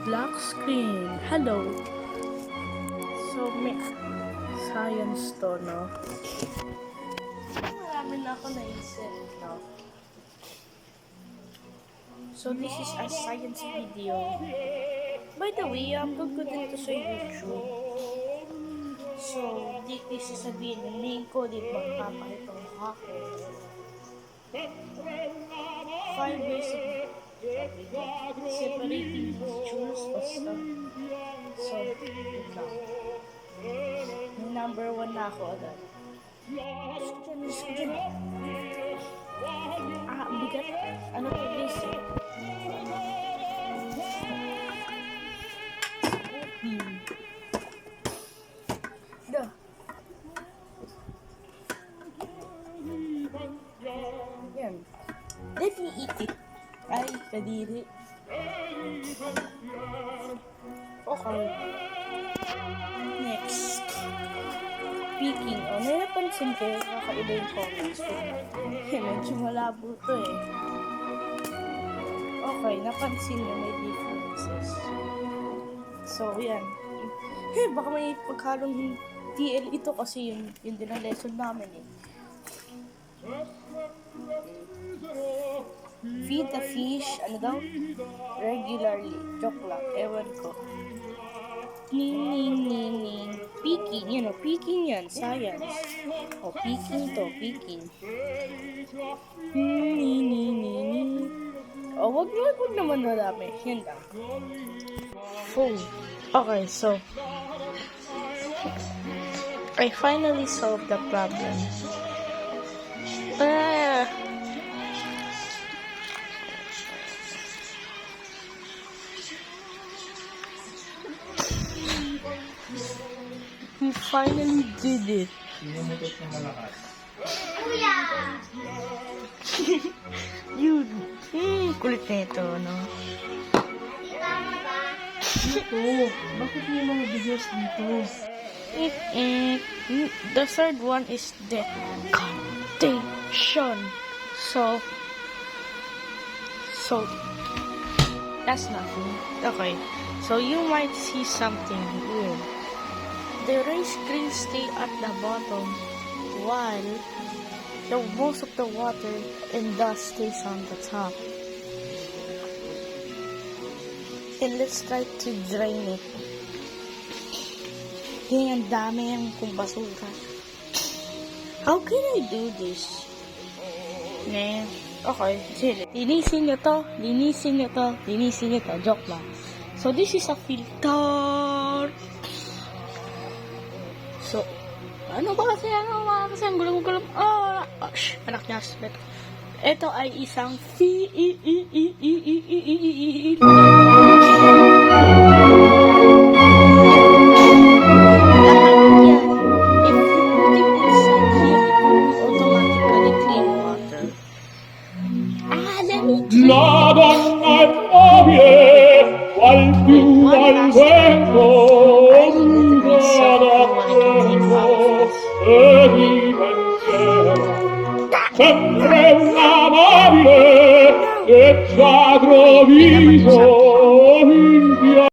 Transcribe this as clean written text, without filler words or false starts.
Black screen. Hello. So, may science to, no? Marami na ako naisip, no? So, this is a science video. By the way, upload ko din ito sa YouTube. So, di ko sasabihin yung name ko, di ba magpapakita ang mukha ko. 5 ways of separating choose basta. So, wait lang. May number 1 na ako agad. Bigat. Ano to this eh? Dah. Yan. Let me eat it. Ay, kadiri. Okay. Next. Speaking. Oh, napansin ko kakaiba yung comments ko. Medyo malabo to eh. Okay, napansin nyo may differences. So, yan. Baka may pagkalong TL ito kasi yun din ang lesson namin eh. Feed the fish, ano daw? Regularly. Joke lang, ewan ko. Ning. Peking, yun o, peking yan, science. O, peking to, peking. O, wag naman madami. Yan lang. Phone. Okay, so I finally solved the problem. We finally did it. Sinumutot na malakas. Kuya! Yun. Kulit na ito, no? Bakit may mga videos dito? The third one is decantation. So that's nothing. Okay. So you might see something weird. The race screen stay at the bottom while most of the water and dust stays on the top. And let's try to drain it. Ang dami yung kung basura. How can I do this? Okay, sige. Linisin nyo to. Joke lang. So, this is a filter. So, ano ba kasi? Ang gulang-gulang. Anak niya. Ito ay isang La donna è mobile, qual più al vento, e di pensiero. Sempre un amabile e sagro viso,